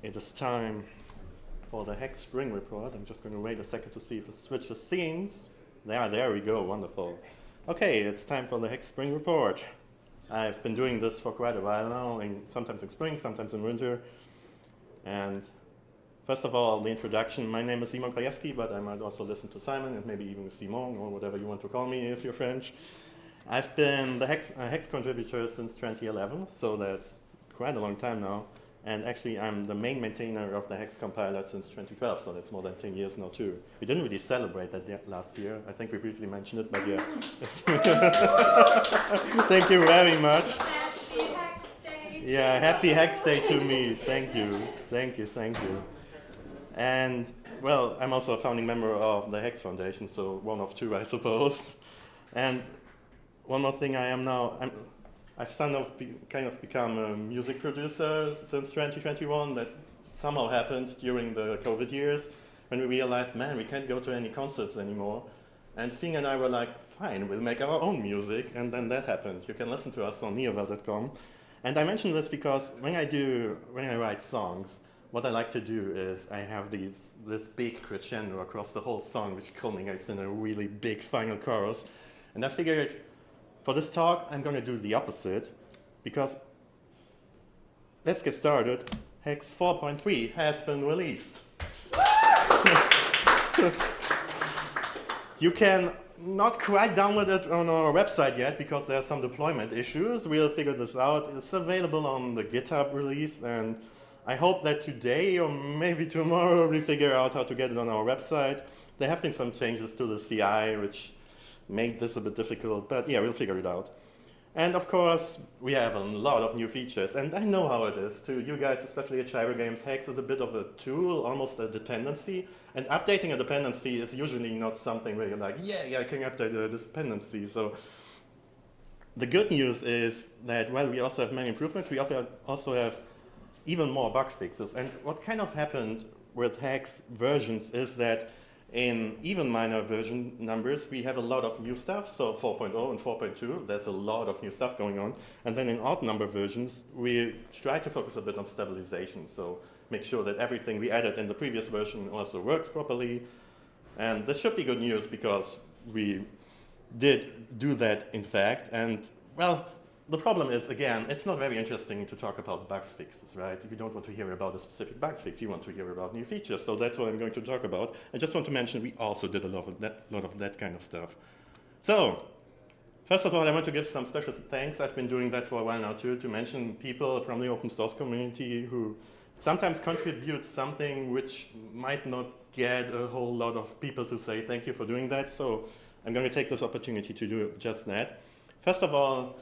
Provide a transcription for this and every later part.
It is time for the Hex Spring Report. I'm just going to wait a second to see if it switches scenes. There we go, wonderful. Okay, it's time for the Hex Spring Report. I've been doing this for quite a while now, sometimes in spring, sometimes in winter. And first of all, the introduction. My name is Krajewski, but I might also listen to Simon and maybe even Simon or whatever you want to call me if you're French. I've been the Hex contributor since 2011, so that's quite a long time now. And actually, I'm the main maintainer of the Hex compiler since 2012, so that's more than 10 years now too. We didn't really celebrate that last year. I think we briefly mentioned it, but yeah. Thank you very much. Happy Hex Day. Yeah, happy Hex Day to me. Thank you. Thank you, thank you. And, well, I'm also a founding member of the Hex Foundation, so one of two, I suppose. And one more thing, I've kind of become a music producer since 2021. That somehow happened during the COVID years when we realized, man, we can't go to any concerts anymore. And Fing and I were like, fine, we'll make our own music. And then that happened. You can listen to us on neovel.com. And I mention this because when I write songs, what I like to do is I have this big crescendo across the whole song, which culminates in a really big final chorus. And I figured, for this talk, I'm going to do the opposite, because let's get started. Hex 4.3 has been released. You can not quite download it on our website yet, because there are some deployment issues. We'll figure this out. It's available on the GitHub release, and I hope that today or maybe tomorrow we figure out how to get it on our website. There have been some changes to the CI, which made this a bit difficult, but yeah, we'll figure it out. And of course, we have a lot of new features, and I know how it is to you guys, especially at Gyro Games. Hex is a bit of a tool, almost a dependency, and updating a dependency is usually not something where you're like, yeah, I can update a dependency. So the good news is that while we also have many improvements, we also have even more bug fixes. And what kind of happened with Hex versions is that in even minor version numbers, we have a lot of new stuff. So 4.0 and 4.2, there's a lot of new stuff going on. And then in odd number versions, we try to focus a bit on stabilization. So make sure that everything we added in the previous version also works properly. And this should be good news, because we did do that, in fact. And, well, the problem is, again, it's not very interesting to talk about bug fixes, right? You don't want to hear about a specific bug fix. You want to hear about new features. So that's what I'm going to talk about. I just want to mention we also did a lot of that kind of stuff. So, first of all, I want to give some special thanks. I've been doing that for a while now, too, to mention people from the open source community who sometimes contribute something which might not get a whole lot of people to say thank you for doing that. So I'm going to take this opportunity to do just that. First of all,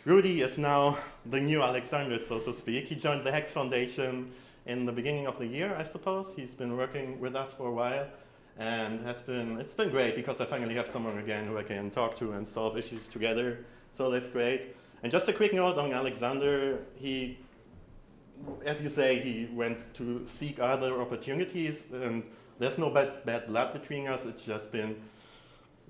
Rudy is now the new Alexander, so to speak. He joined the Hex Foundation in the beginning of the year, I suppose. He's been working with us for a while, and it's been great, because I finally have someone again who I can talk to and solve issues together. So that's great. And just a quick note on Alexander. He, as you say, he went to seek other opportunities, and there's no bad blood between us. It's just been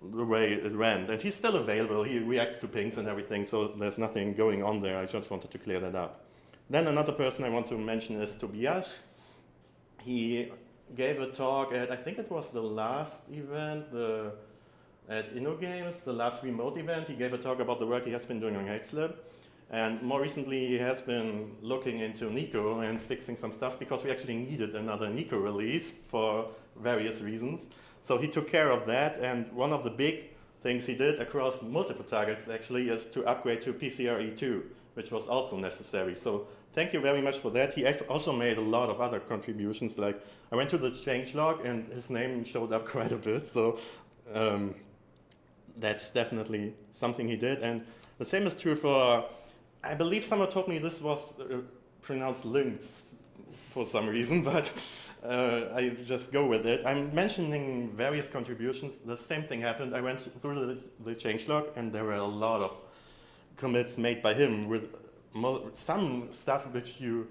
the way it ran. And he's still available. He reacts to pings and everything, so there's nothing going on there. I just wanted to clear that up. Then another person I want to mention is Tobias. He gave a talk at, I think it was the last event, at InnoGames, the last remote event. He gave a talk about the work he has been doing on haxelib. And more recently, he has been looking into neko and fixing some stuff, because we actually needed another neko release for various reasons. So he took care of that, and one of the big things he did across multiple targets actually is to upgrade to PCRE2, which was also necessary. So thank you very much for that. He also made a lot of other contributions. Like, I went to the changelog and his name showed up quite a bit. So that's definitely something he did. And the same is true for, I believe someone told me this was pronounced links for some reason, but I just go with it. I'm mentioning various contributions. The same thing happened. I went through the changelog, and there were a lot of commits made by him with some stuff which you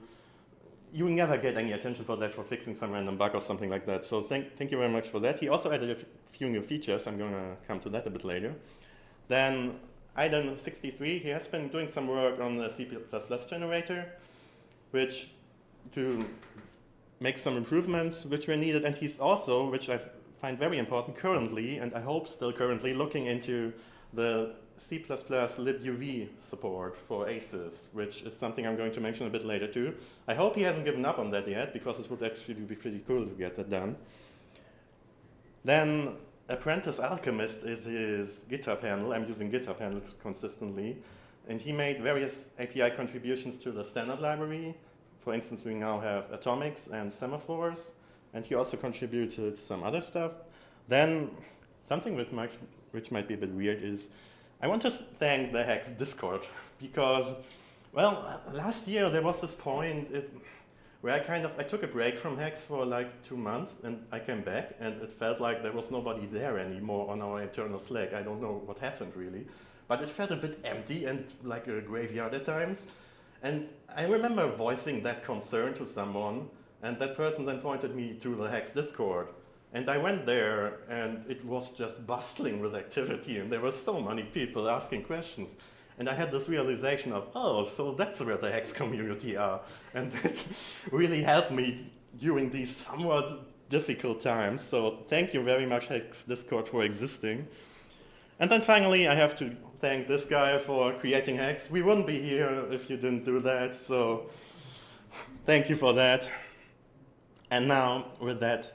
never get any attention for that, for fixing some random bug or something like that. So thank you very much for that. He also added a few new features. I'm going to come to that a bit later. Then Iden63, he has been doing some work on the C++ generator, which to make some improvements which were needed, and he's also, which I find very important currently, and I hope still currently, looking into the C++ libuv support for ACES, which is something I'm going to mention a bit later too. I hope he hasn't given up on that yet, because it would actually be pretty cool to get that done. Then Apprentice Alchemist is his GitHub handle. I'm using GitHub handles consistently. And he made various API contributions to the standard library. For instance, we now have atomics and semaphores. And he also contributed some other stuff. Then something which might be a bit weird is I want to thank the Haxe Discord because, well, last year there was this point where I took a break from Haxe for like 2 months, and I came back, and it felt like there was nobody there anymore on our internal Slack. I don't know what happened really, but it felt a bit empty and like a graveyard at times. And I remember voicing that concern to someone, and that person then pointed me to the Haxe Discord. And I went there, and it was just bustling with activity, and there were so many people asking questions. And I had this realization of, oh, so that's where the Haxe community are. And that really helped me during these somewhat difficult times. So thank you very much, Haxe Discord, for existing. And then finally, I have to thank this guy for creating Haxe. We wouldn't be here if you didn't do that, so thank you for that. And now, with that,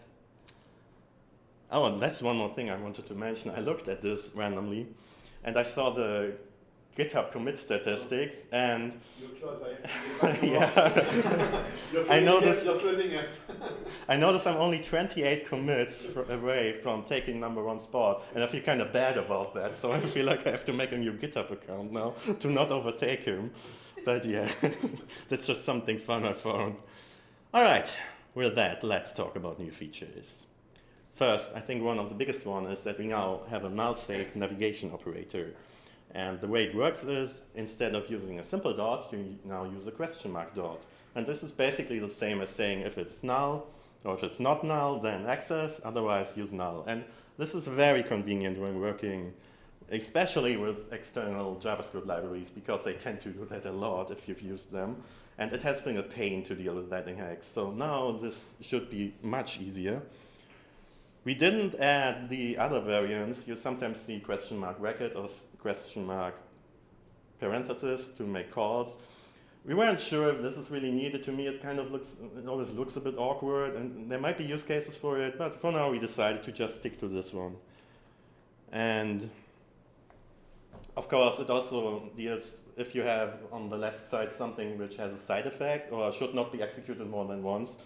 oh, that's one more thing I wanted to mention. I looked at this randomly, and I saw the GitHub commit statistics, and yeah, I noticed I'm only 28 commits away from taking #1 spot, and I feel kind of bad about that. So I feel like I have to make a new GitHub account now to not overtake him. But yeah, that's just something fun I found. All right, with that, let's talk about new features. First, I think one of the biggest ones is that we now have a null-safe navigation operator. And the way it works is, instead of using a simple dot, you now use a question mark dot. And this is basically the same as saying if it's null, or if it's not null, then access, otherwise use null. And this is very convenient when working, especially with external JavaScript libraries, because they tend to do that a lot if you've used them. And it has been a pain to deal with that in Haxe. So now this should be much easier. We didn't add the other variants. You sometimes see question mark bracket or question mark parenthesis to make calls. We weren't sure if this is really needed. To me, it always looks a bit awkward, and there might be use cases for it, but for now we decided to just stick to this one. And of course, it also deals if you have on the left side something which has a side effect or should not be executed more than once.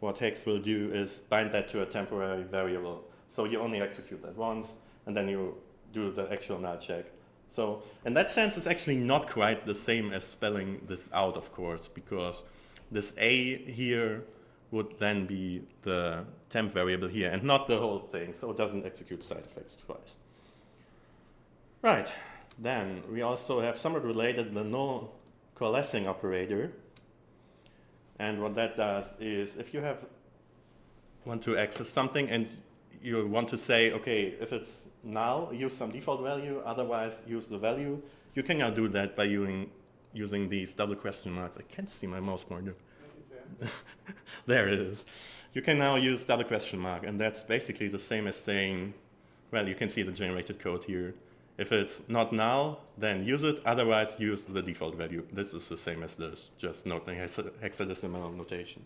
What Haxe will do is bind that to a temporary variable. So you only execute that once, and then you do the actual null check. So in that sense, it's actually not quite the same as spelling this out, of course, because this A here would then be the temp variable here, and not the whole thing, so it doesn't execute side effects twice. Right, then we also have somewhat related the null coalescing operator. And what that does is if you want to access something and you want to say, okay, if it's null, use some default value, otherwise use the value, you can now do that by using these double question marks. I can't see my mouse pointer. There it is. You can now use double question mark, and that's basically the same as saying, well, you can see the generated code here. If it's not null, then use it, otherwise use the default value. This is the same as this, just noting hexadecimal notation.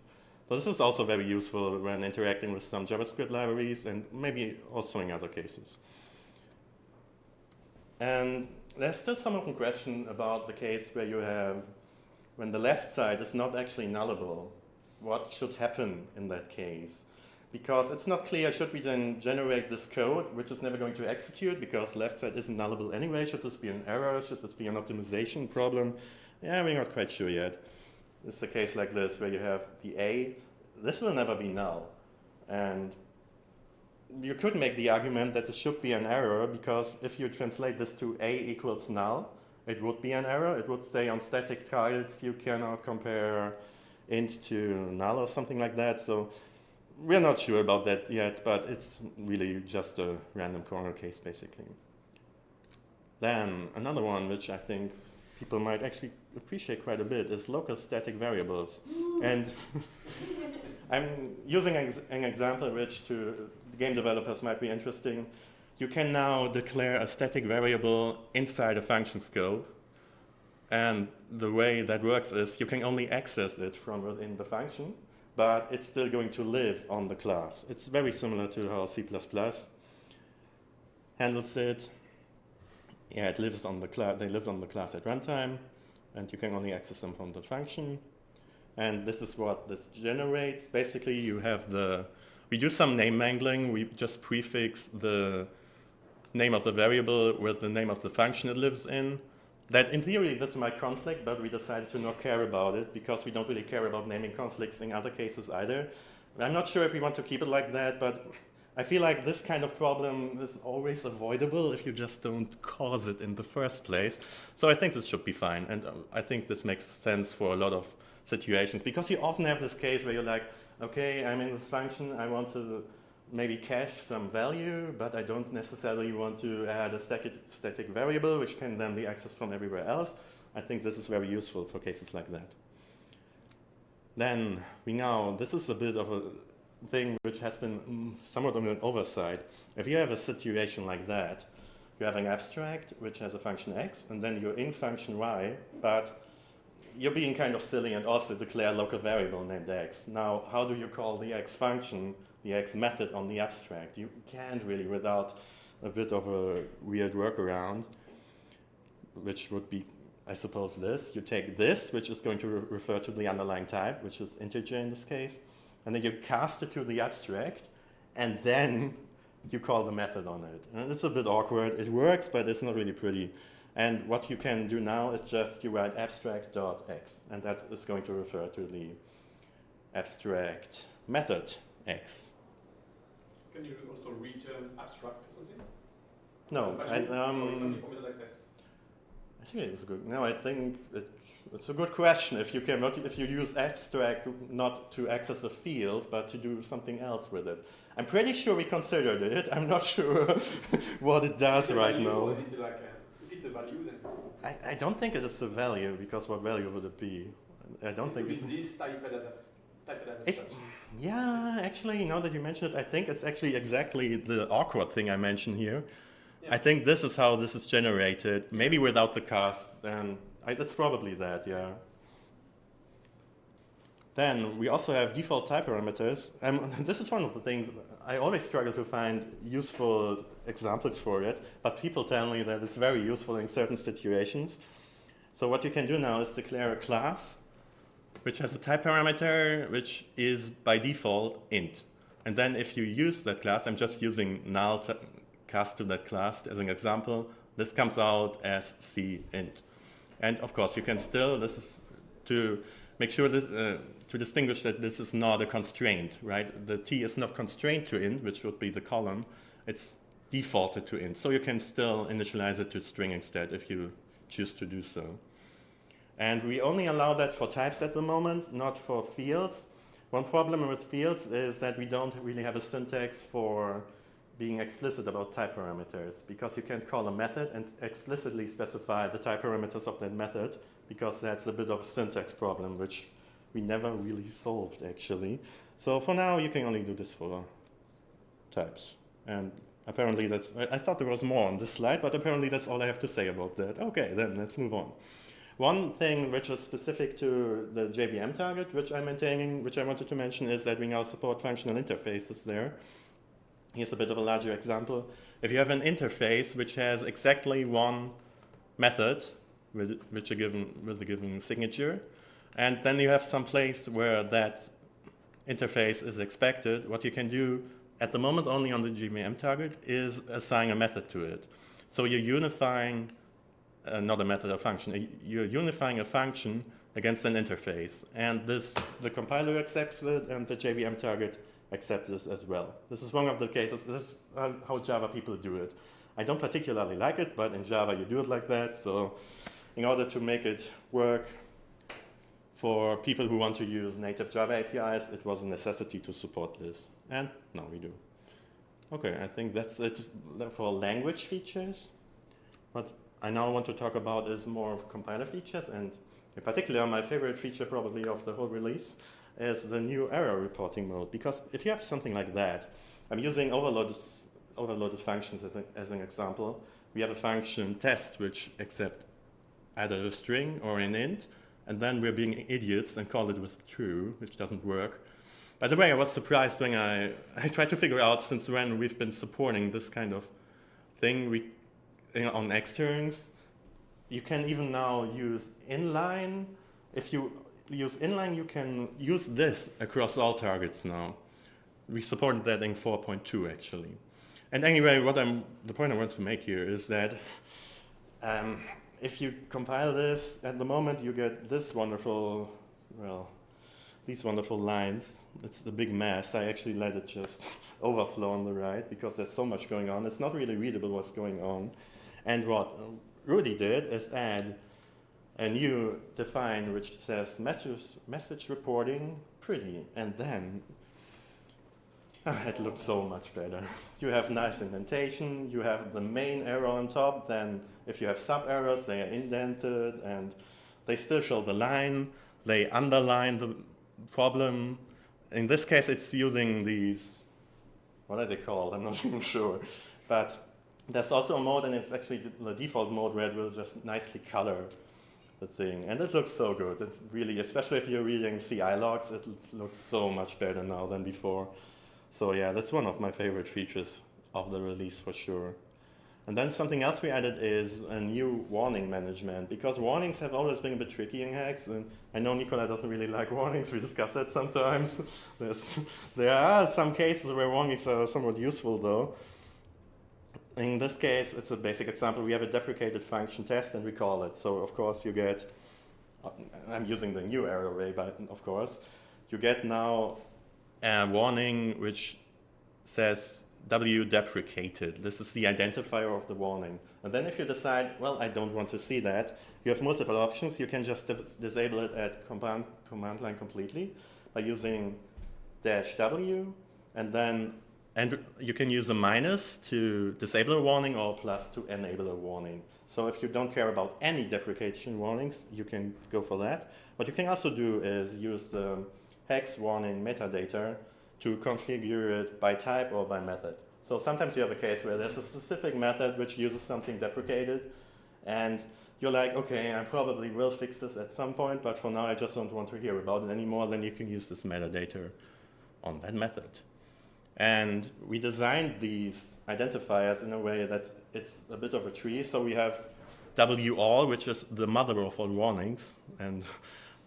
So this is also very useful when interacting with some JavaScript libraries and maybe also in other cases. And there's still some open question about the case where you have, when the left side is not actually nullable, what should happen in that case? Because it's not clear, should we then generate this code, which is never going to execute because left side isn't nullable anyway? Should this be an error? Should this be an optimization problem? Yeah, we're not quite sure yet. It's a case like this where you have the A. This will never be null. And you could make the argument that this should be an error because if you translate this to A equals null, it would be an error. It would say on static tiles you cannot compare int to null or something like that. So we're not sure about that yet, but it's really just a random corner case, basically. Then another one, which I think people might actually appreciate quite a bit is local static variables. And I'm using an example which to game developers might be interesting. You can now declare a static variable inside a function scope. And the way that works is you can only access it from within the function, but it's still going to live on the class. It's very similar to how C++ handles it. Yeah, it lives on the class. They live on the class at runtime, and you can only access them from the function. And this is what this generates. Basically, you have we do some name mangling. We just prefix the name of the variable with the name of the function it lives in. That, in theory, that's my conflict, but we decided to not care about it because we don't really care about naming conflicts in other cases either. I'm not sure if we want to keep it like that, but I feel like this kind of problem is always avoidable if you just don't cause it in the first place. So I think this should be fine, and I think this makes sense for a lot of situations, because you often have this case where you're like, okay, I'm in this function, I want to maybe cache some value, but I don't necessarily want to add a static variable, which can then be accessed from everywhere else. I think this is very useful for cases like that. Then this is a bit of a thing which has been somewhat on an oversight. If you have a situation like that, you have an abstract which has a function x, and then you're in function y, but you're being kind of silly and also declare a local variable named x. Now, how do you call the x function, the x method on the abstract? You can't really without a bit of a weird workaround, which would be, I suppose, this. You take this, which is going to refer to the underlying type, which is integer in this case, and then you cast it to the abstract, and then you call the method on it. And it's a bit awkward. It works, but it's not really pretty. And what you can do now is just you write abstract.x, and that is going to refer to the abstract method x. Can you also return abstract or something? No, it's only for middle access. I think it's good. No, I think it's a good question. If you use abstract not to access a field, but to do something else with it. I'm pretty sure we considered it. I'm not sure what it does right now. Is it like if it's a value, then it's I don't think it is a value, because what value would it be? I don't think it's this type as such. Yeah, actually, now that you mention it, I think it's actually exactly the awkward thing I mentioned here. Yeah. I think this is how this is generated, maybe without the cast, and that's probably that, yeah. Then we also have default type parameters. This is one of the things I always struggle to find useful examples for it, but people tell me that it's very useful in certain situations. So what you can do now is declare a class which has a type parameter which is by default int. And then if you use that class, I'm just using null to cast to that class as an example, this comes out as cint. And of course you can still, this is to make sure this, to distinguish that this is not a constraint, right? The t is not constrained to int, which would be the column, it's defaulted to int. So you can still initialize it to string instead if you choose to do so. And we only allow that for types at the moment, not for fields. One problem with fields is that we don't really have a syntax for being explicit about type parameters, because you can't call a method and explicitly specify the type parameters of that method, because that's a bit of a syntax problem, which we never really solved, actually. So for now, you can only do this for types. And apparently that's, I thought there was more on this slide, but apparently that's all I have to say about that. Okay, then let's move on. One thing which is specific to the JVM target, which I'm maintaining, which I wanted to mention, is that we now support functional interfaces there. Here's a bit of a larger example. If you have an interface which has exactly one method with a given signature, and then you have some place where that interface is expected, what you can do at the moment only on the JVM target is assign a method to it. So you're unifying not a method or function. You're unifying a function against an interface. And the compiler accepts it, and the JVM target accepts this as well. This is one of the cases. This is how Java people do it. I don't particularly like it, but in Java you do it like that. So in order to make it work for people who want to use native Java APIs, it was a necessity to support this. And now we do. Okay, I think that's it for language features. What I now want to talk about is more of compiler features, and In particular, my favorite feature probably of the whole release is the new error reporting mode. Because if you have something like that, I'm using overloaded functions as an example. We have a function test which accepts either a string or an int, and then we're being idiots and call it with true, which doesn't work. By the way, I was surprised when I tried to figure out since when we've been supporting this kind of thing on externs. You can even now use inline. If you use inline, you can use this across all targets now. We supported that in 4.2 actually. And anyway, the point I want to make here is that if you compile this, at the moment you get this wonderful, these wonderful lines. It's a big mess. I actually let it just overflow on the right because there's so much going on. It's not really readable what's going on. And what Rudy did is add a new define which says message reporting pretty, and then it looks so much better. You have nice indentation, you have the main arrow on top, then if you have sub-arrows, they are indented, and they still show the line, they underline the problem. In this case, it's using these, what are they called? I'm not even sure. But there's also a mode, and it's actually the default mode where it will just nicely color the thing. And it looks so good. It's really, especially if you're reading CI logs, it looks so much better now than before. So yeah, that's one of my favorite features of the release for sure. And then something else we added is a new warning management, because warnings have always been a bit tricky in Haxe. And I know Nicola doesn't really like warnings, we discuss that sometimes. There are some cases where warnings are somewhat useful though. In this case, it's a basic example. We have a deprecated function test and we call it. So of course you get, I'm using the new error array, but of course, you get now a warning which says W deprecated. This is the identifier of the warning. And then if you decide, well, I don't want to see that, you have multiple options. You can just disable it at command line completely by using -W, and you can use a minus to disable a warning or plus to enable a warning. So if you don't care about any deprecation warnings, you can go for that. What you can also do is use the hex warning metadata to configure it by type or by method. So sometimes you have a case where there's a specific method which uses something deprecated, and you're like, okay, I probably will fix this at some point, but for now I just don't want to hear about it anymore. Then you can use this metadata on that method. And we designed these identifiers in a way that it's a bit of a tree. So we have WAll, which is the mother of all warnings, and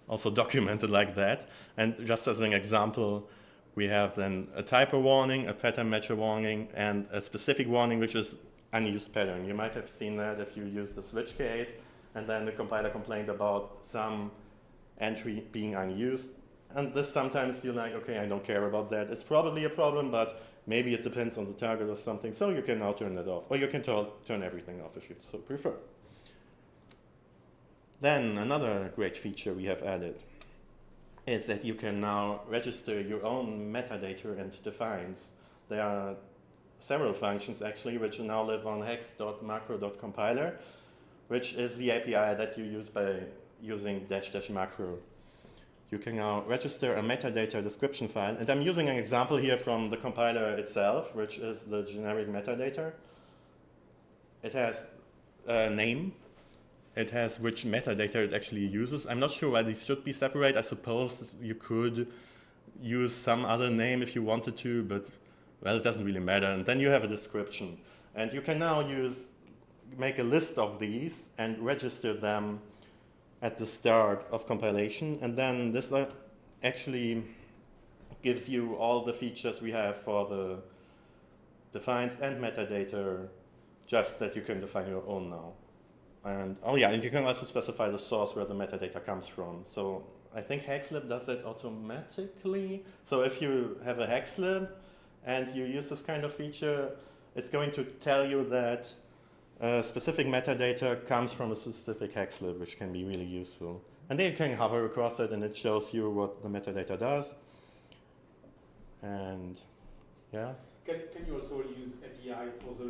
also documented like that. And just as an example, we have then a typo warning, a pattern matcher warning, and a specific warning, which is unused pattern. You might have seen that if you use the switch case, and then the compiler complained about some entry being unused. And this sometimes you're like, okay, I don't care about that. It's probably a problem, but maybe it depends on the target or something. So you can now turn it off, or you can turn everything off if you so prefer. Then another great feature we have added is that you can now register your own metadata and defines. There are several functions actually which now live on hex.macro.compiler, which is the API that you use by using --macro. You can now register a metadata description file, and I'm using an example here from the compiler itself, which is the generic metadata. It has a name. It has which metadata it actually uses. I'm not sure why these should be separate. I suppose you could use some other name if you wanted to, but well, it doesn't really matter. And then you have a description. And you can now make a list of these and register them at the start of compilation. And then this actually gives you all the features we have for the defines and metadata, just that you can define your own now. And oh yeah, and you can also specify the source where the metadata comes from. So I think haxelib does it automatically. So if you have a haxelib and you use this kind of feature, it's going to tell you that specific metadata comes from a specific haxelib, which can be really useful. And then you can hover across it and it shows you what the metadata does. And yeah. Can you also use API for the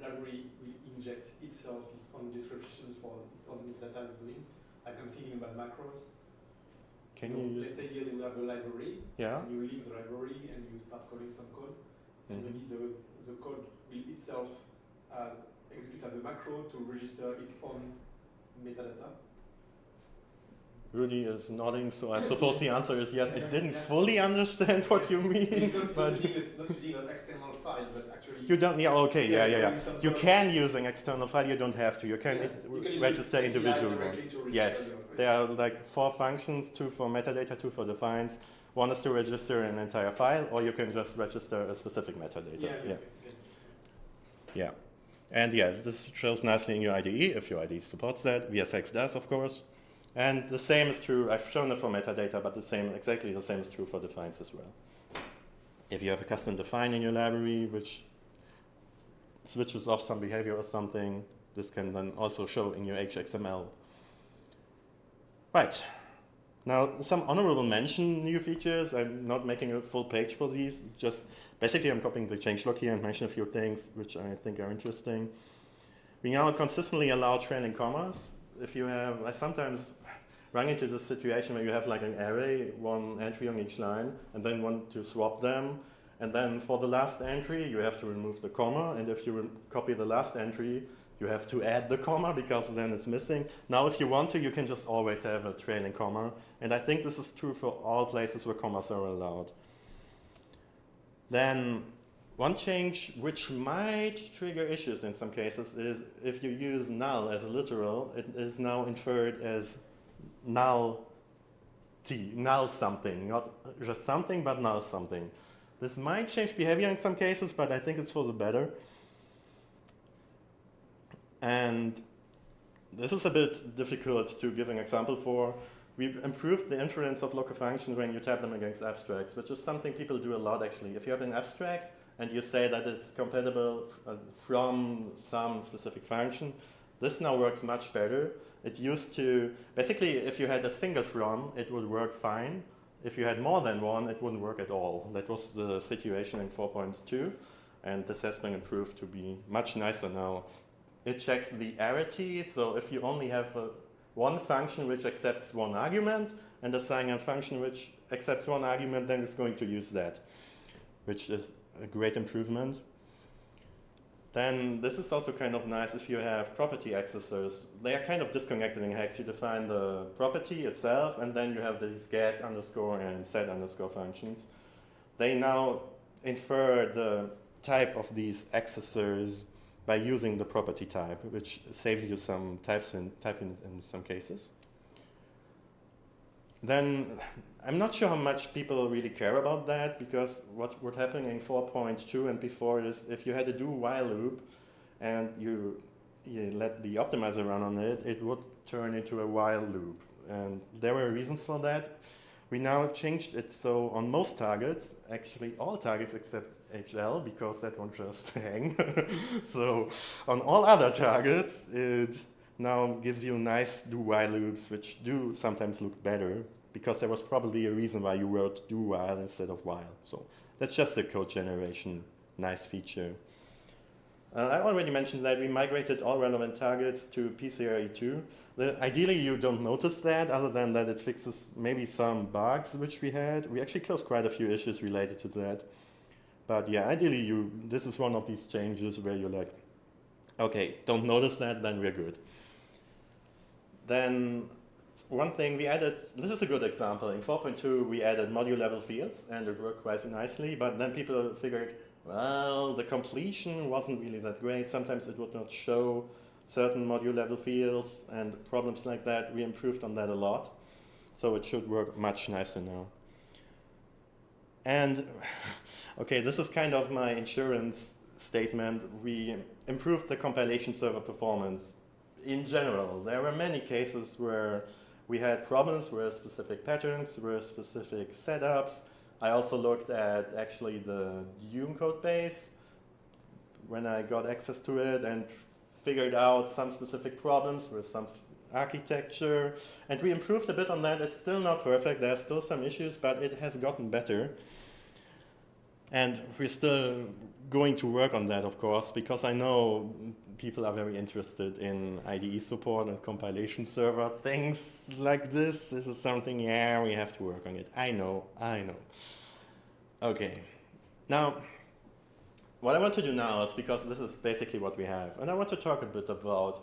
library will inject itself its own description for its own metadata is doing? Like I'm thinking about macros. Can you use? Let's say here you have a library. Yeah. And you link the library and you start calling some code. And maybe the code will itself execute as a macro to register its own metadata. Rudy is nodding, so I suppose the answer is yes. I didn't fully understand what you mean. It's not, but not using an external file, but actually... You don't, yeah, okay, yeah. You code. can use an external file, you don't have to. You can, You can register individual ones. Yes, your, there are like 4 functions, 2 for metadata, 2 for defines. One is to register an entire file, or you can just register a specific metadata. Yeah. And yeah, this shows nicely in your IDE, if your IDE supports that. VSX does, of course. And the same is true, I've shown it for metadata, but exactly the same is true for defines as well. If you have a custom define in your library, which switches off some behavior or something, this can then also show in your HXML. Right. Now, some honorable mention new features. I'm not making a full page for these. Just basically, I'm copying the changelog here and mention a few things which I think are interesting. We now consistently allow trailing commas. If you have, I sometimes run into this situation where you have like an array, 1 entry on each line, and then want to swap them. And then for the last entry, you have to remove the comma. And if you copy the last entry, you have to add the comma because then it's missing. Now, if you want to, you can just always have a trailing comma. And I think this is true for all places where commas are allowed. Then one change which might trigger issues in some cases is if you use null as a literal, it is now inferred as null something, not just something, but null something. This might change behavior in some cases, but I think it's for the better. And this is a bit difficult to give an example for. We've improved the inference of local functions when you tap them against abstracts, which is something people do a lot actually. If you have an abstract and you say that it's compatible from some specific function, this now works much better. It used to, basically if you had a single from, it would work fine. If you had more than one, it wouldn't work at all. That was the situation in 4.2, and this has been improved to be much nicer now. It checks the arity, so if you only have one function which accepts one argument, and assign a function which accepts one argument, then it's going to use that, which is a great improvement. Then this is also kind of nice if you have property accessors. They are kind of disconnected in Haxe. You define the property itself, and then you have these get underscore and set underscore functions. They now infer the type of these accessors by using the property type, which saves you some typing in some cases. Then I'm not sure how much people really care about that, because what happened in 4.2 and before is if you had a do-while loop and you let the optimizer run on it, it would turn into a while loop. And there were reasons for that. We now changed it so on most targets, actually all targets except HL, because that won't just hang. So on all other targets, it now gives you nice do-while loops, which do sometimes look better, because there was probably a reason why you wrote do-while instead of while. So that's just a code generation, nice feature. I already mentioned that we migrated all relevant targets to PCRE2. Ideally, you don't notice that, other than that it fixes maybe some bugs which we had. We actually closed quite a few issues related to that. But yeah, ideally, this is one of these changes where you're like, okay, don't notice that, then we're good. Then one thing we added, this is a good example. In 4.2, we added module level fields, and it worked quite nicely. But then people figured, well, the completion wasn't really that great. Sometimes it would not show certain module level fields and problems like that. We improved on that a lot. So it should work much nicer now. And okay, this is kind of my insurance statement. We improved the compilation server performance in general. There were many cases where we had problems with specific patterns, with specific setups. I also looked at actually the Dune code base when I got access to it and figured out some specific problems with some architecture. And we improved a bit on that. It's still not perfect. There are still some issues, but it has gotten better. And we're still going to work on that, of course, because I know people are very interested in IDE support and compilation server things like this. This is something, yeah, we have to work on it. I know. Okay. Now, what I want to do now is, because this is basically what we have, and I want to talk a bit about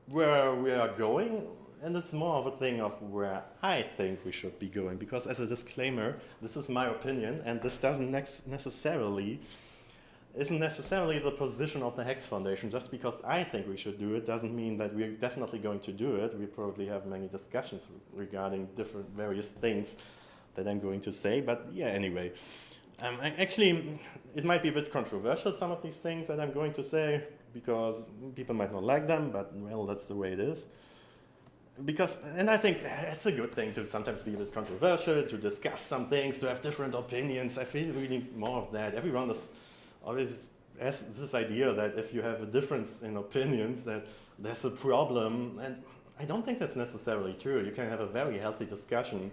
where we are going, and it's more of a thing of where I think we should be going, because as a disclaimer, this is my opinion, and this isn't necessarily the position of the Haxe Foundation. Just because I think we should do it doesn't mean that we're definitely going to do it. We probably have many discussions regarding different various things that I'm going to say, but yeah, anyway. Actually, it might be a bit controversial, some of these things that I'm going to say, because people might not like them, but well, that's the way it is. And I think it's a good thing to sometimes be a bit controversial, to discuss some things, to have different opinions. I feel really more of that. Everyone always has this idea that if you have a difference in opinions, that there's a problem, and I don't think that's necessarily true. You can have a very healthy discussion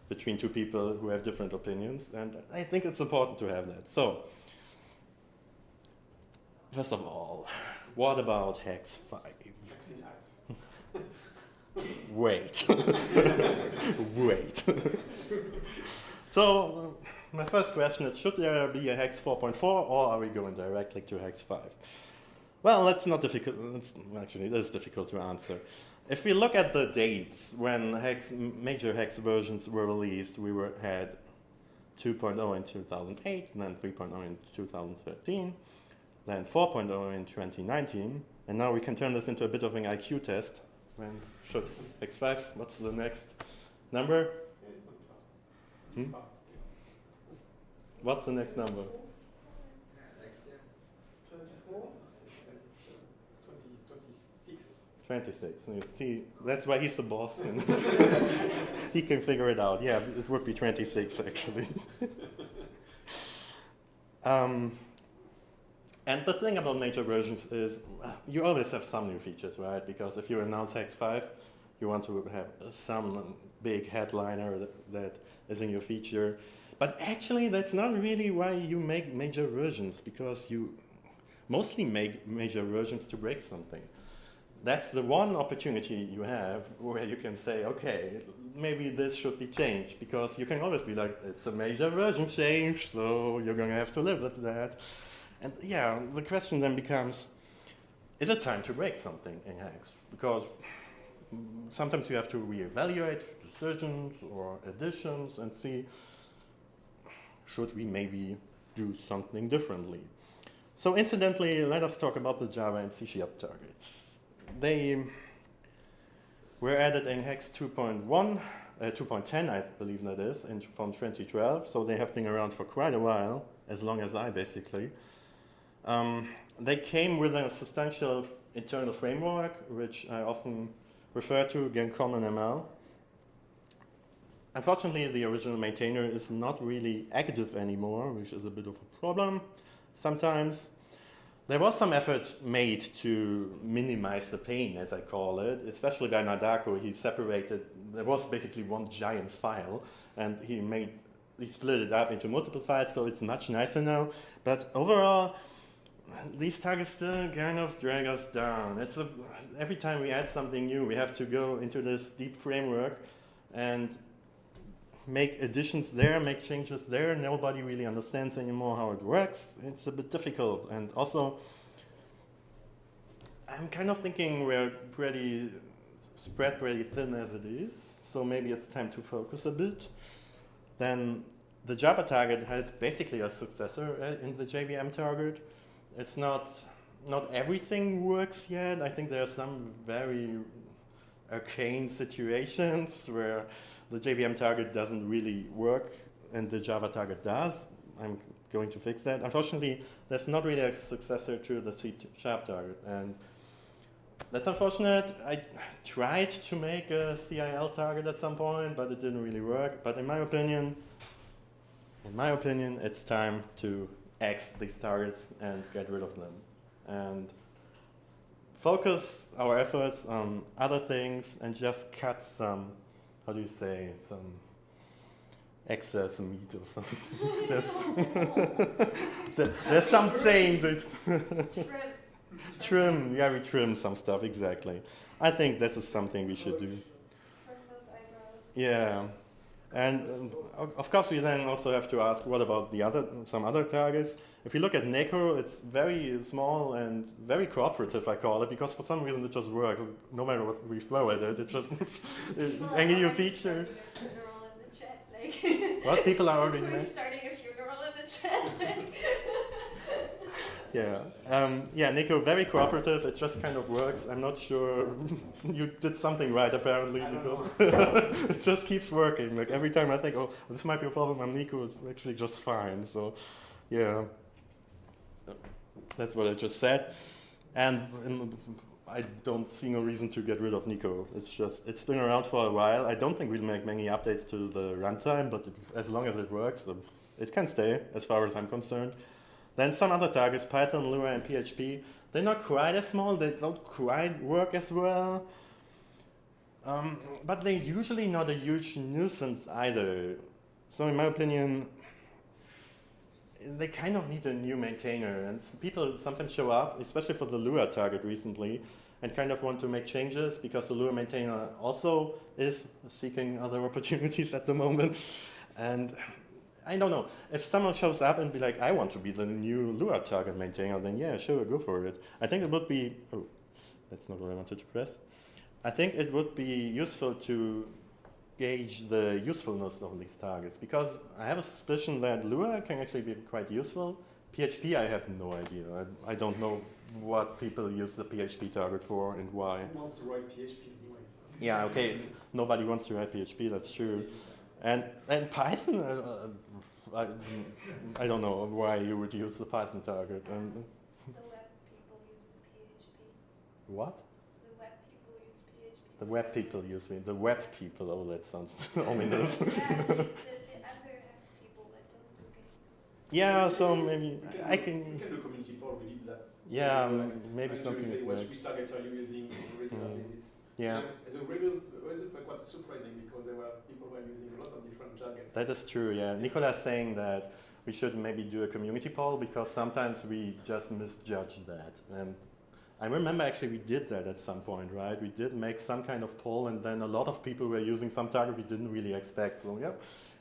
between two people who have different opinions, and I think it's important to have that. So, first of all, what about Haxe 5? Haxe-in-Haxe. Wait. Wait. So, my first question is, should there be a Haxe 4.4, or are we going directly to Haxe 5? Well, that's not difficult. Actually, it is difficult to answer. If we look at the dates when major Haxe versions were released, we had 2.0 in 2008, then 3.0 in 2013, then 4.0 in 2019, and now we can turn this into a bit of an IQ test. When should Haxe 5? What's the next number? What's the next number? 26. You see, that's why he's the boss. And he can figure it out. Yeah, it would be 26 actually. And the thing about major versions is you always have some new features, right? Because if you announce Haxe 5, you want to have some big headliner that is in your feature. But actually, that's not really why you make major versions, because you mostly make major versions to break something. That's the one opportunity you have where you can say, okay, maybe this should be changed, because you can always be like, it's a major version change, so you're going to have to live with that. And yeah, the question then becomes, is it time to break something in Haxe? Because sometimes you have to reevaluate decisions or additions and see, should we maybe do something differently? So incidentally, let us talk about the Java and C# targets. They were added in Haxe 2.10, I believe that is, from 2012, so they have been around for quite a while, as long as I basically. They came with a substantial internal framework, which I often refer to, again, CommonML. Unfortunately, the original maintainer is not really active anymore, which is a bit of a problem sometimes. There was some effort made to minimize the pain, as I call it, especially by Nadako. He separated, there was basically one giant file, and he split it up into multiple files, so it's much nicer now. But overall, these targets still kind of drag us down. Every time we add something new, we have to go into this deep framework and make additions there, make changes there. Nobody really understands anymore how it works. It's a bit difficult. And also, I'm kind of thinking we're spread pretty thin as it is. So maybe it's time to focus a bit. Then the Java target has basically a successor in the JVM target. It's not everything works yet. I think there are some very arcane situations where the JVM target doesn't really work and the Java target does. I'm going to fix that. Unfortunately, there's not really a successor to the C# target, and that's unfortunate. I tried to make a CIL target at some point, but it didn't really work. But in my opinion, it's time to X these targets and get rid of them. And focus our efforts on other things and just cut some, excess meat or something. there's something. Trim. Trim, yeah, we trim some stuff, exactly. I think this is something we should do. Trim those eyebrows. Yeah. And of course, we then also have to ask, what about some other targets? If you look at neko, it's very small and very cooperative, I call it, because for some reason it just works. No matter what we throw at it, it just any new feature. Funeral in the chat, like. What people are already We're made? starting a funeral in the chat, like. Yeah, neko, very cooperative. It just kind of works. I'm not sure you did something right apparently because it just keeps working. Like every time I think, oh, this might be a problem on neko, it's actually just fine. So, yeah, that's what I just said. And I don't see no reason to get rid of neko. It's been around for a while. I don't think we'll make many updates to the runtime, but as long as it works, it can stay as far as I'm concerned. Then some other targets, Python, Lua, and PHP, they're not quite as small, they don't quite work as well. But they're usually not a huge nuisance either. So in my opinion, they kind of need a new maintainer. And people sometimes show up, especially for the Lua target recently, and kind of want to make changes because the Lua maintainer also is seeking other opportunities at the moment. And I don't know. If someone shows up and be like, I want to be the new Lua target maintainer, then yeah, sure, go for it. I think it would be, oh, that's not what I wanted to press. I think it would be useful to gauge the usefulness of these targets because I have a suspicion that Lua can actually be quite useful. PHP, I have no idea. I don't know what people use the PHP target for and why. Who wants to write PHP anyways? Yeah, okay, nobody wants to write PHP, that's true. And Python, I don't know why you would use the Python target. The web people use the PHP. What? The web people use PHP. The web people use me. The web people, oh, that sounds ominous. Yeah, the other apps people that don't do games. Yeah, so maybe I can. You can do community poll, we did that. Yeah, maybe And something you say like that. which target are you using on a regular basis. Yeah. As a regular, it was quite surprising because there were people who were using a lot of different targets. That is true, yeah. Nicolas saying that we should maybe do a community poll because sometimes we just misjudge that. And I remember actually we did that at some point, right? We did make some kind of poll and then a lot of people were using some target we didn't really expect. So yeah,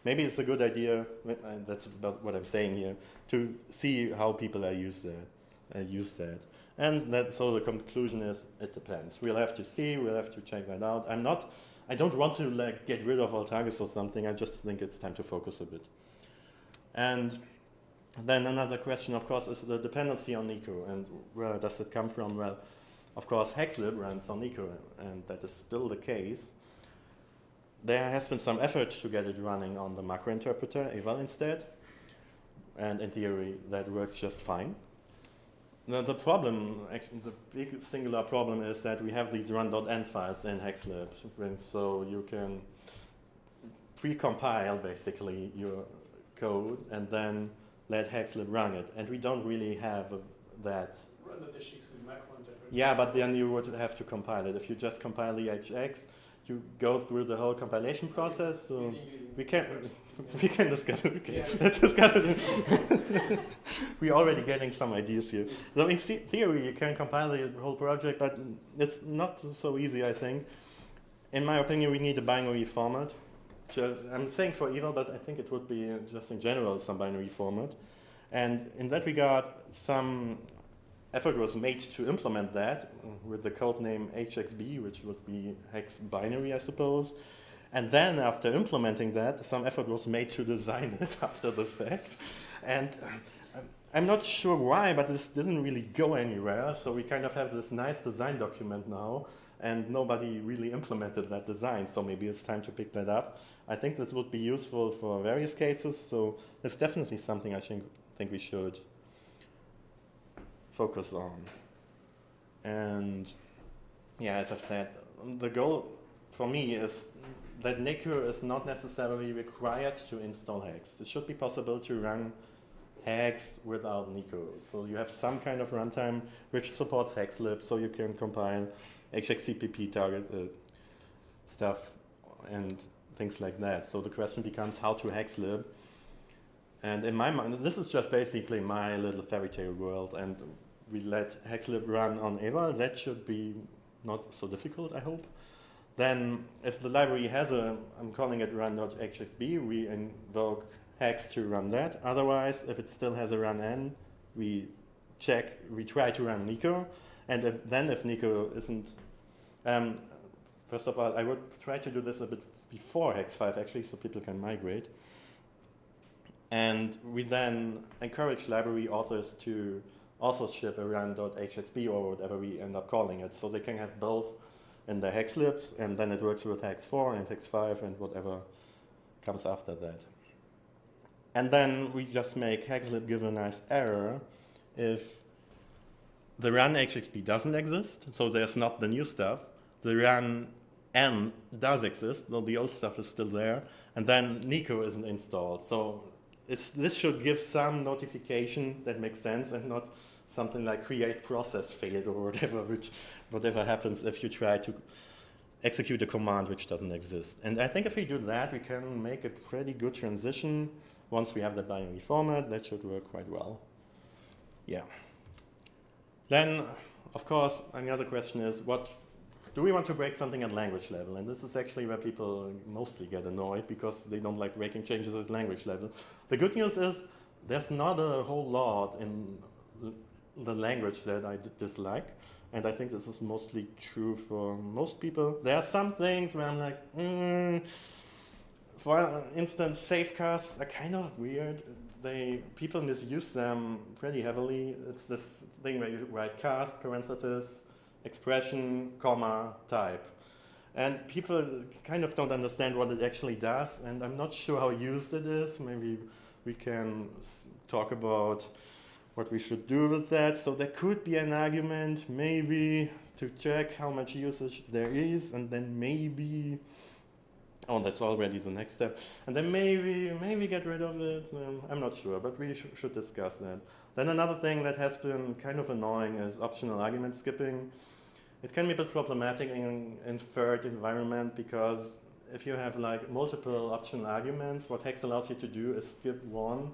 maybe it's a good idea, and that's about what I'm saying here, to see how people use that. And so the conclusion is, it depends. We'll have to see, we'll have to check that out. I don't want to like get rid of all targets or something, I just think it's time to focus a bit. And then another question, of course, is the dependency on neko, and where does it come from? Well, of course, haxelib runs on neko, and that is still the case. There has been some effort to get it running on the macro interpreter, eval instead, and in theory, that works just fine. The problem, actually, the big singular problem is that we have these run.n files in haxelib, so you can pre-compile basically your code and then let haxelib run it, and we don't really have that. Run.hx with macro interpreter. Yeah, but then you would have to compile it. If you just compile the hx, you go through the whole compilation process. So we can discuss it. Okay. Yeah. Let's discuss it. We're already getting some ideas here. So in theory, you can compile the whole project, but it's not so easy, I think. In my opinion, we need a binary format. I'm saying for eval, but I think it would be just in general some binary format. And in that regard, some effort was made to implement that with the code name hxb, which would be hex binary, I suppose. And then after implementing that, some effort was made to design it after the fact. And I'm not sure why, but this didn't really go anywhere. So we kind of have this nice design document now, and nobody really implemented that design. So maybe it's time to pick that up. I think this would be useful for various cases. So that's definitely something I think we should focus on. And yeah, as I've said, the goal for me is that neko is not necessarily required to install Haxe. It should be possible to run Haxe without neko. So you have some kind of runtime which supports haxelib, so you can compile hxcpp target stuff, and things like that. So the question becomes how to haxelib. And in my mind, this is just basically my little fairy tale world, and we let haxelib run on eval. That should be not so difficult, I hope. Then if the library has I'm calling it run.hxb, we invoke hex to run that. Otherwise, if it still has a run n, we try to run neko. And if neko isn't, first of all, I would try to do this a bit before hex5 actually, so people can migrate. And we then encourage library authors to also ship a run.hxb or whatever we end up calling it, so they can have both in their hex libs, and then it works with hex4 and hex5 and whatever comes after that. And then we just make haxelib give a nice error if the run hxb doesn't exist, so there's not the new stuff. The run n does exist, though the old stuff is still there, and then neko isn't installed. So this should give some notification that makes sense, and not something like create process failed or whatever happens if you try to execute a command which doesn't exist. And I think if we do that, we can make a pretty good transition. Once we have the binary format, that should work quite well. Yeah. Then, of course, another question is, do we want to break something at language level? And this is actually where people mostly get annoyed, because they don't like breaking changes at language level. The good news is there's not a whole lot in the language that I dislike. And I think this is mostly true for most people. There are some things where I'm like, for instance, safecasts are kind of weird. People misuse them pretty heavily. It's this thing where you write cast, parenthesis, expression, comma, type. And people kind of don't understand what it actually does, and I'm not sure how used it is. Maybe we can talk about what we should do with that. So there could be an argument, maybe, to check how much usage there is, and then maybe, oh, that's already the next step. And then maybe get rid of it. I'm not sure, but we should discuss that. Then another thing that has been kind of annoying is optional argument skipping. It can be a bit problematic in inferred environment, because if you have like multiple optional arguments, what Hex allows you to do is skip one.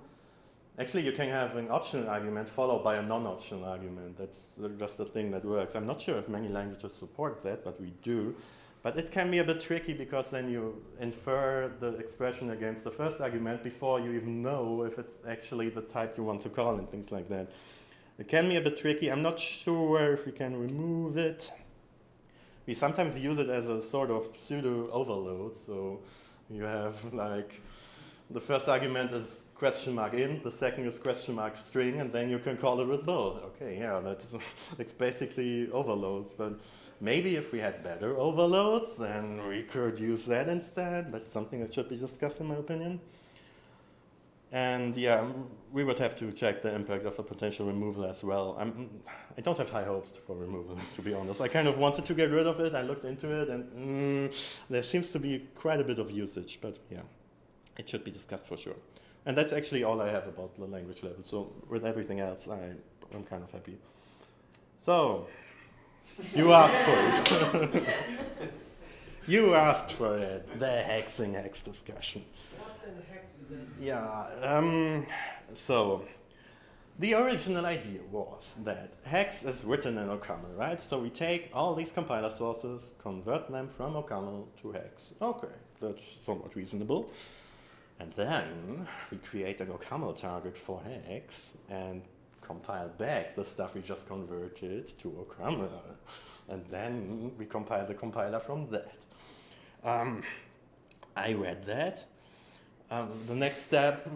Actually, you can have an optional argument followed by a non-optional argument. That's just a thing that works. I'm not sure if many languages support that, but we do. But it can be a bit tricky, because then you infer the expression against the first argument before you even know if it's actually the type you want to call and things like that. It can be a bit tricky. I'm not sure if we can remove it. We sometimes use it as a sort of pseudo overload. So you have like the first argument is question mark int, the second is question mark string, and then you can call it with both. Okay, yeah, it's basically overloads. But maybe if we had better overloads, then we could use that instead. That's something that should be discussed, in my opinion. And yeah, we would have to check the impact of a potential removal as well. I don't have high hopes for removal, to be honest. I kind of wanted to get rid of it. I looked into it, and there seems to be quite a bit of usage. But yeah, it should be discussed for sure. And that's actually all I have about the language level. So with everything else, I'm kind of happy. So, you asked for it. You asked for it, the Haxe-in-Haxe discussion. What the heck is that? Yeah, so the original idea was that Hex is written in OCaml, right? So we take all these compiler sources, convert them from OCaml to Hex. Okay, that's somewhat reasonable. And then we create an OCaml target for Hex and compile back the stuff we just converted to OCaml. And then we compile the compiler from that. I read that. The next step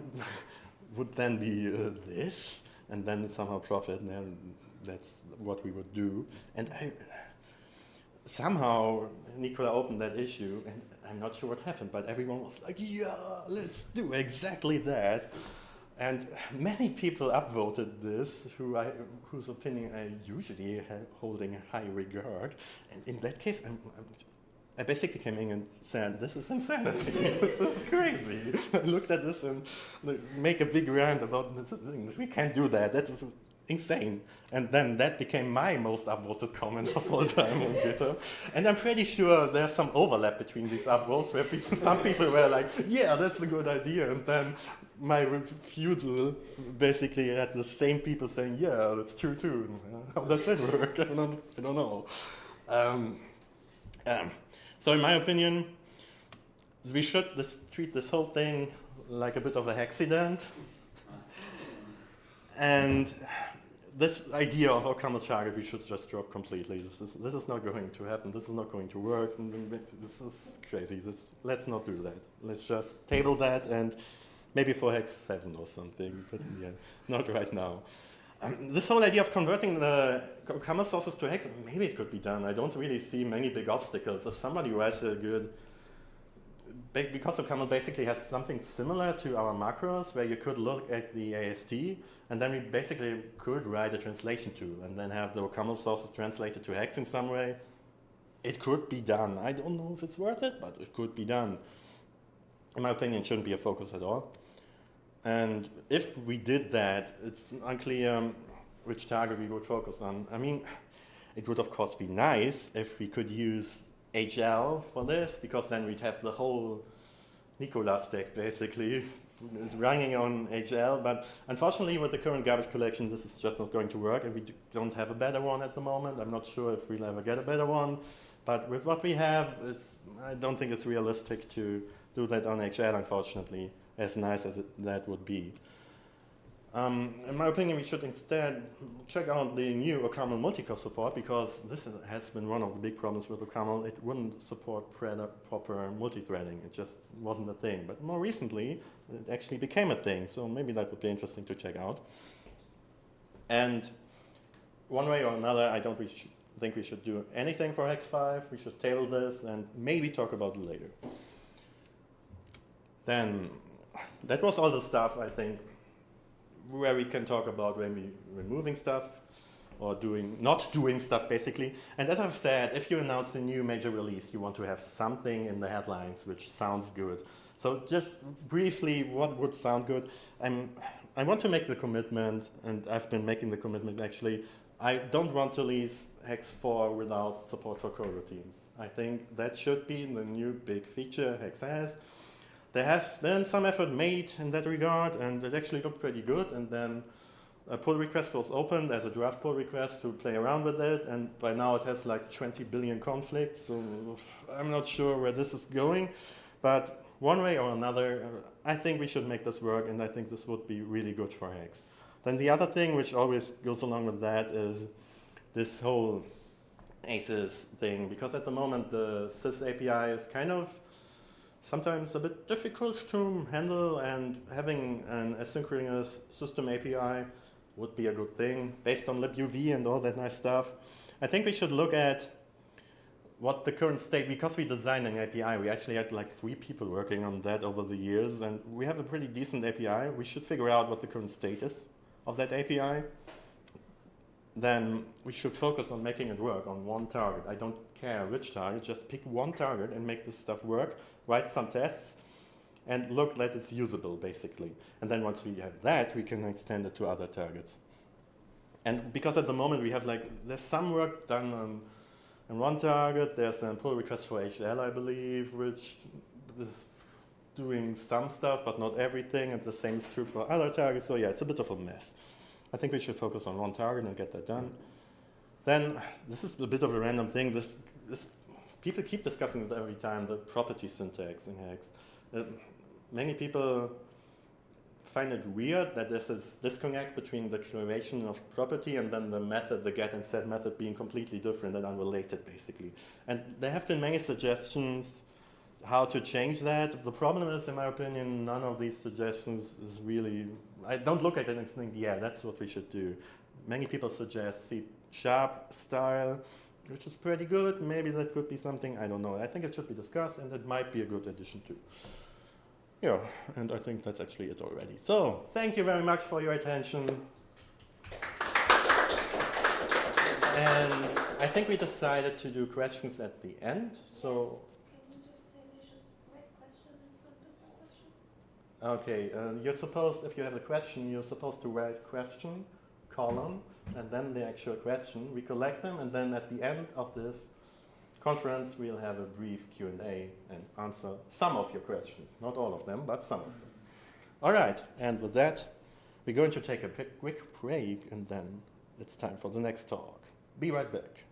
would then be this, and then somehow profit, and then that's what we would do. And somehow Nicola opened that issue, and I'm not sure what happened, but everyone was like, yeah, let's do exactly that. And many people upvoted this, whose opinion I usually hold in high regard. And in that case, I basically came in and said, this is insanity. This is crazy. I looked at this and make a big rant about this thing. We can't do that. That is insane. And then that became my most upvoted comment of all time on GitHub. And I'm pretty sure there's some overlap between these upvotes where some people were like, yeah, that's a good idea. And then my refusal basically had the same people saying, yeah, that's true too. How does that work? I don't know. So in my opinion, we should treat this whole thing like a bit of a accident. And this idea of our common target, we should just drop completely. This is not going to happen. This is not going to work. This is crazy. Let's not do that. Let's just table that, and maybe for Hex 7 or something, but yeah, not right now. This whole idea of converting the common sources to Hex, maybe it could be done. I don't really see many big obstacles. If somebody writes a good, because the common basically has something similar to our macros, where you could look at the AST, and then we basically could write a translation tool, and then have the common sources translated to Hex in some way. It could be done. I don't know if it's worth it, but it could be done. In my opinion, it shouldn't be a focus at all. And if we did that, it's unclear which target we would focus on. I mean, it would of course be nice if we could use HL for this, because then we'd have the whole Nikola stack basically running on HL. But unfortunately, with the current garbage collection, this is just not going to work, and we don't have a better one at the moment. I'm not sure if we'll ever get a better one. But with what we have, I don't think it's realistic to do that on HL, unfortunately, as nice as that would be. In my opinion, we should instead check out the new OCaml multicore support, because this has been one of the big problems with OCaml. It wouldn't support proper multi-threading. It just wasn't a thing. But more recently, it actually became a thing. So maybe that would be interesting to check out. And one way or another, I don't think we should do anything for Hex 5. We should table this and maybe talk about it later. Then that was all the stuff, I think, where we can talk about when we removing stuff or not doing stuff, basically. And as I've said, if you announce a new major release, you want to have something in the headlines which sounds good. So just briefly, what would sound good? I want to make the commitment, and I've been making the commitment actually. I don't want to release Hex 4 without support for coroutines. I think that should be the new big feature Hex has. There has been some effort made in that regard, and it actually looked pretty good. And then a pull request was opened as a draft pull request to play around with it, and by now it has like 20 billion conflicts, so I'm not sure where this is going. But one way or another, I think we should make this work, and I think this would be really good for Hex. Then the other thing which always goes along with that is this whole ACES thing, because at the moment the sys API is kind of sometimes a bit difficult to handle, and having an asynchronous system API would be a good thing based on libuv and all that nice stuff. I think we should look at what the current state, because we designed an API, we actually had like 3 people working on that over the years, and we have a pretty decent API. We should figure out what the current state is of that API. Then we should focus on making it work on one target. I don't care which target, just pick one target and make this stuff work, write some tests, and look that it's usable, basically. And then once we have that, we can extend it to other targets. And because at the moment we have there's some work done on one target, there's a pull request for HL, I believe, which is doing some stuff, but not everything, and the same is true for other targets, so yeah, it's a bit of a mess. I think we should focus on one target and get that done. Then, this is a bit of a random thing. People keep discussing it every time, the property syntax in Hex. Many people find it weird that there's this disconnect between the declaration of property and then the method, the get and set method, being completely different and unrelated, basically. And there have been many suggestions how to change that. The problem is, in my opinion, none of these suggestions is really, I don't look at it and think, yeah, that's what we should do. Many people suggest C# style, which is pretty good. Maybe that could be something, I don't know. I think it should be discussed, and it might be a good addition too. Yeah, and I think that's actually it already. So, thank you very much for your attention. And I think we decided to do questions at the end, so. Can you just say we should write questions for the discussion? Okay, you're supposed, if you have a question, you're supposed to write question, column, and then the actual question. We collect them, and then at the end of this conference, we'll have a brief Q&A and answer some of your questions. Not all of them, but some of them. All right, and with that, we're going to take a quick break, and then it's time for the next talk. Be right back.